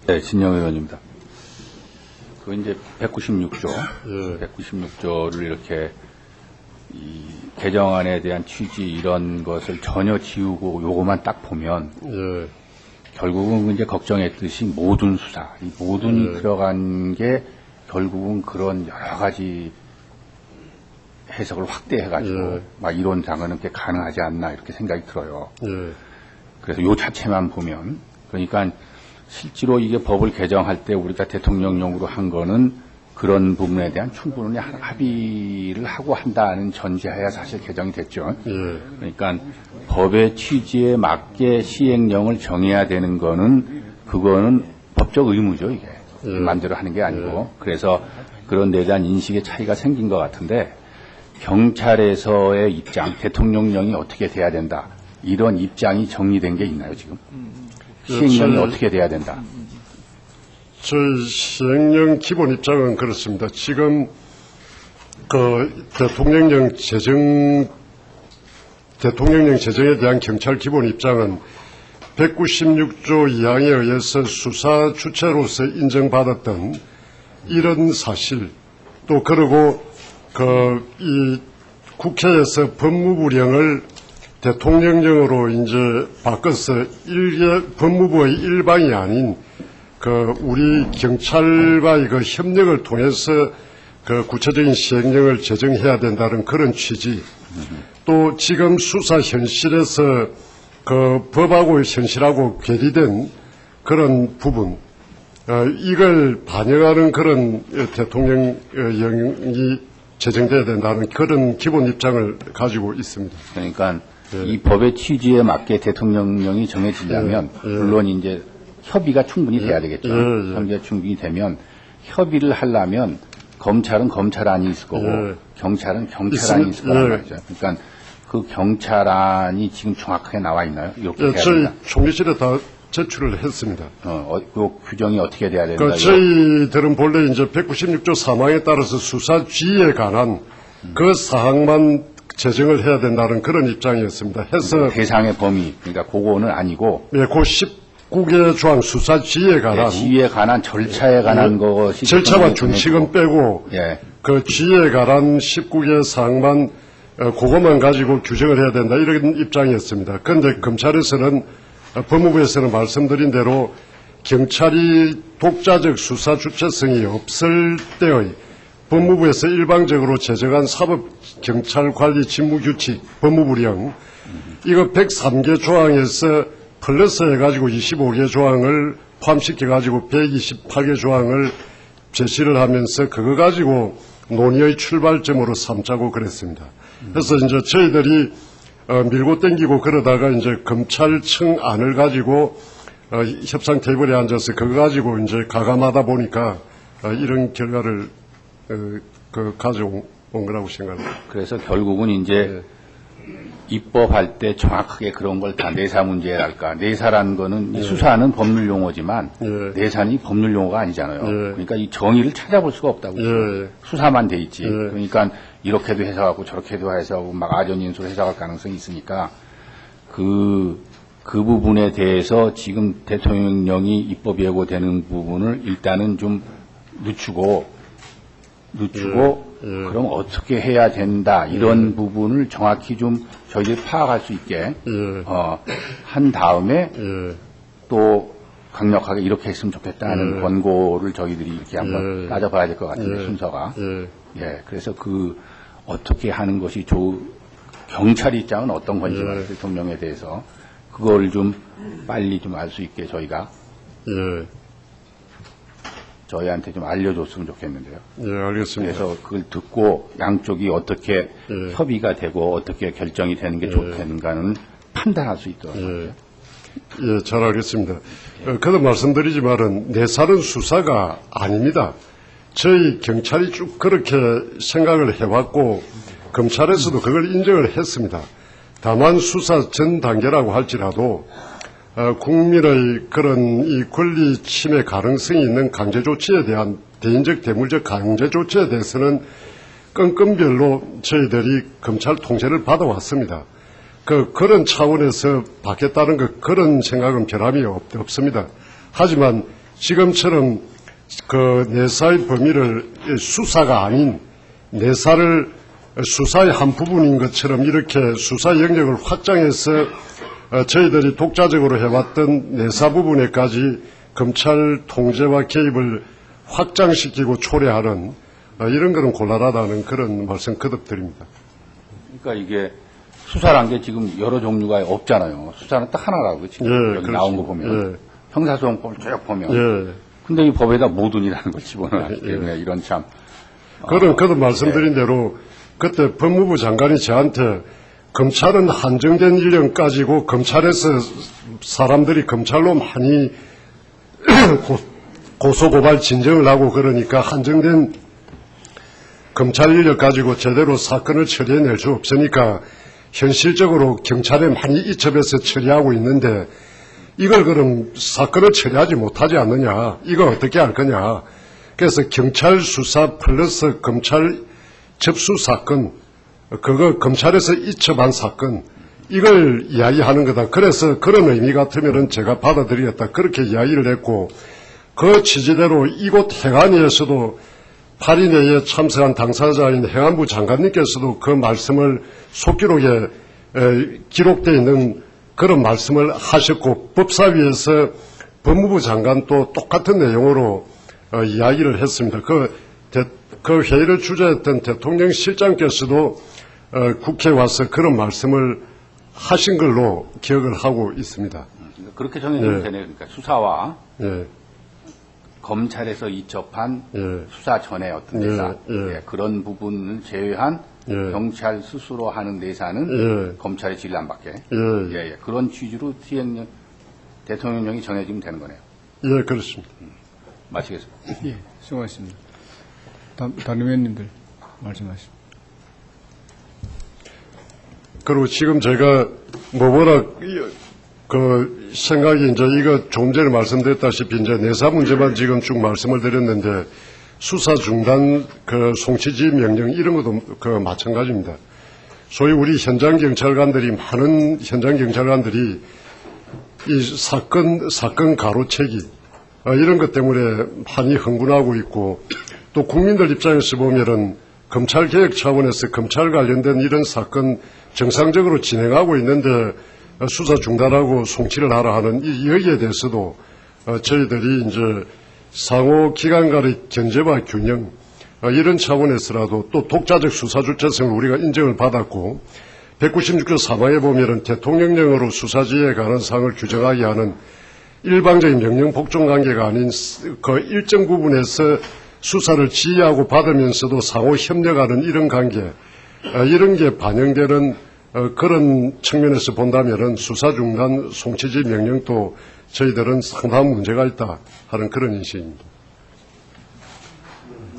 네, 진영 의원입니다. 그 이제 196조, 예. 196조를 이렇게 이 개정안에 대한 취지 이런 것을 전혀 지우고 요거만 딱 보면 예. 결국은 이제 걱정했듯이 모든 수사, 이 모든 들어간 게 결국은 그런 여러 가지 해석을 확대해가지고 막 이론상은 게 가능하지 않나 이렇게 생각이 들어요. 예. 그래서 요 자체만 보면 그러니까 실제로 이게 법을 개정할 때 우리가 대통령령으로 한 거는 그런 부분에 대한 충분히 합의를 하고 한다는 전제하에 사실 개정이 됐죠. 그러니까 법의 취지에 맞게 시행령을 정해야 되는 거는 그거는 법적 의무죠, 이게. 마음대로 하는 게 아니고. 그래서 그런 데 대한 인식의 차이가 생긴 것 같은데 경찰에서의 입장, 대통령령이 어떻게 돼야 된다. 이런 입장이 정리된 게 있나요, 지금? 시행령이 어떻게 돼야 된다. 저희 시행령 기본 입장은 그렇습니다. 지금 그 대통령령 제정에 대한 경찰 기본 입장은 196조 2항에 의해서 수사 주체로서 인정받았던 이런 사실, 또 그리고 이 국회에서 법무부령을 대통령령으로 이제 바꿔서 법무부의 일방이 아닌 우리 경찰과의 그 협력을 통해서 구체적인 시행령을 제정해야 된다는 그런 취지, 또 지금 수사 현실에서 법하고 현실하고 괴리된 그런 부분, 이걸 반영하는 그런 대통령령이 제정돼야 된다는 그런 기본 입장을 가지고 있습니다. 그러니까 이 법의 취지에 맞게 대통령령이 정해지려면 물론 이제 협의가 충분히 돼야 되겠죠. 협의가 충분히 되면 협의를 하려면 검찰은 검찰안이 있을 거고 경찰은 경찰안이 있을 거란 말이죠. 그러니까 그 경찰안이 지금 정확하게 나와 있나요? 이렇게 해야 저희 된다. 총리실에 다 제출을 했습니다. 그 규정이 어떻게 돼야 된다? 저희들은 본래 이제 196조 3항에 따라서 수사 지휘에 관한 그 사항만 제정을 해야 된다는 그런 입장이었습니다. 해서 대상의 범위, 그러니까 그거는 아니고. 예, 그 19개 조항 수사 지휘에 관한. 지휘에 관한 절차에 관한 것이. 절차와 준칙은 빼고. 예. 그 지휘에 관한 19개 사항만 그것만 가지고 규정을 해야 된다 이런 입장이었습니다. 그런데 검찰에서는 법무부에서는 말씀드린 대로 경찰이 독자적 수사 주체성이 없을 때의 법무부에서 일방적으로 제정한 사법경찰관리직무규칙 법무부령 이거 103개 조항에서 플러스 해가지고 25개 조항을 포함시켜가지고 128개 조항을 제시를 하면서 그거 가지고 논의의 출발점으로 삼자고 그랬습니다. 그래서 이제 저희들이 밀고 땡기고 그러다가 이제 검찰청 안을 가지고 협상 테이블에 앉아서 그거 가지고 이제 가감하다 보니까 이런 결과를 가져온 거라고 생각합니다. 그래서 결국은 이제 입법할 때 정확하게 그런 걸 다 내사 문제랄까. 내사라는 거는 수사는 법률 용어지만 내사는 법률 용어가 아니잖아요. 그러니까 이 정의를 찾아볼 수가 없다고. 수사만 돼 있지. 그러니까 이렇게도 해석하고 저렇게도 해석하고 막 아전인수로 해석할 가능성이 있으니까 그 부분에 대해서 지금 대통령령이 입법 예고되는 부분을 일단은 좀 늦추고 그럼 어떻게 해야 된다 이런 부분을 정확히 좀 저희들이 파악할 수 있게 한 다음에 또 강력하게 이렇게 했으면 좋겠다는 권고를 저희들이 이렇게 한번 따져봐야 될 것 같은데 순서가 예 그래서 어떻게 하는 것이 경찰 입장은 어떤 건지 대통령에 대해서 그걸 좀 빨리 좀 알 수 있게 저희가 저희한테 좀 알려줬으면 좋겠는데요. 예, 알겠습니다. 그래서 그걸 듣고 양쪽이 어떻게 협의가 되고 어떻게 결정이 되는 게 좋겠는가는 판단할 수 있도록. 예, 잘 알겠습니다. 그래도 말씀드리지만은 내사는 수사가 아닙니다. 저희 경찰이 쭉 그렇게 생각을 해왔고 검찰에서도 그걸 인정을 했습니다. 다만 수사 전 단계라고 할지라도 국민의 그런 이 권리 침해 가능성이 있는 강제 조치에 대한 대인적 대물적 강제 조치에 대해서는 건건별로 저희들이 검찰 통제를 받아왔습니다. 그런 차원에서 받겠다는 그런 생각은 변함이 없습니다. 하지만 지금처럼 그 내사의 범위를 수사가 아닌 내사를 수사의 한 부분인 것처럼 이렇게 수사 영역을 확장해서 저희들이 독자적으로 해왔던 내사 부분에까지 검찰 통제와 개입을 확장시키고 초래하는 이런 거는 곤란하다는 그런 말씀 거듭드립니다. 그러니까 이게 수사란 게 지금 여러 종류가 없잖아요. 수사는 딱 하나라고 지금 예, 여기 나온 거 보면 예. 형사소송법을 쭉 보면. 예. 근데 이 법에다 모든이라는 걸 집어넣었기 때문에 이런 참. 그런 말씀드린 대로 그때 법무부 장관이 저한테 검찰은 한정된 인력 가지고 검찰에서 사람들이 검찰로 많이 고소고발 진정을 하고 그러니까 한정된 검찰 인력 가지고 제대로 사건을 처리해낼 수 없으니까 현실적으로 경찰에 많이 이첩해서 처리하고 있는데 이걸 그럼 사건을 처리하지 못하지 않느냐, 이거 어떻게 할 거냐. 그래서 경찰 수사 플러스 검찰 접수 사건, 그거 검찰에서 이첩한 사건, 이걸 이야기하는 거다. 그래서 그런 의미 같으면은 제가 받아들이겠다. 그렇게 이야기를 했고, 그 취지대로 이곳 행안위에서도 8인회에 참석한 당사자인 행안부 장관님께서도 그 말씀을 속기록에 기록되어 있는 그런 말씀을 하셨고, 법사위에서 법무부 장관도 똑같은 내용으로 이야기를 했습니다. 그 회의를 주재했던 대통령 실장께서도 국회에 와서 그런 말씀을 하신 걸로 기억을 하고 있습니다. 그렇게 정해지면 예. 되네요. 그러니까 수사와 예, 검찰에서 이첩한 예. 수사 전에 어떤 예, 내사 예. 예, 그런 부분을 제외한 예. 경찰 스스로 하는 내사는 예. 검찰의 진료 안 받게 예, 예, 예. 그런 취지로 대통령령이 정해지면 되는 거네요. 예, 그렇습니다. 마치겠습니다. 예, 수고하셨습니다. 다른 의원님들 말씀하십시오. 그리고 지금 제가 뭐보다 그 생각이 이제 이거 조금 전에 말씀드렸다시피 이제 내사 문제만 지금 쭉 말씀을 드렸는데 수사 중단 그 송치지 명령 이런 것도 그 마찬가지입니다. 소위 우리 현장 경찰관들이 많은 현장 경찰관들이 이 사건 가로채기 이런 것 때문에 많이 흥분하고 있고 또 국민들 입장에서 보면은 검찰 개혁 차원에서 검찰 관련된 이런 사건 정상적으로 진행하고 있는데 수사 중단하고 송치를 하라 하는 여기에 대해서도 저희들이 이제 상호 기관 간의 견제와 균형 이런 차원에서라도 또 독자적 수사 주체성을 우리가 인정을 받았고 196조 3항에 보면은 대통령령으로 수사지에 관한 사항을 규정하게 하는 일방적인 명령 복종 관계가 아닌 그 일정 부분에서 수사를 지휘하고 받으면서도 상호 협력하는 이런 관계 이런 게 반영되는 그런 측면에서 본다면은 수사 중단 송치지 명령도 저희들은 상당한 문제가 있다 하는 그런 인식입니다.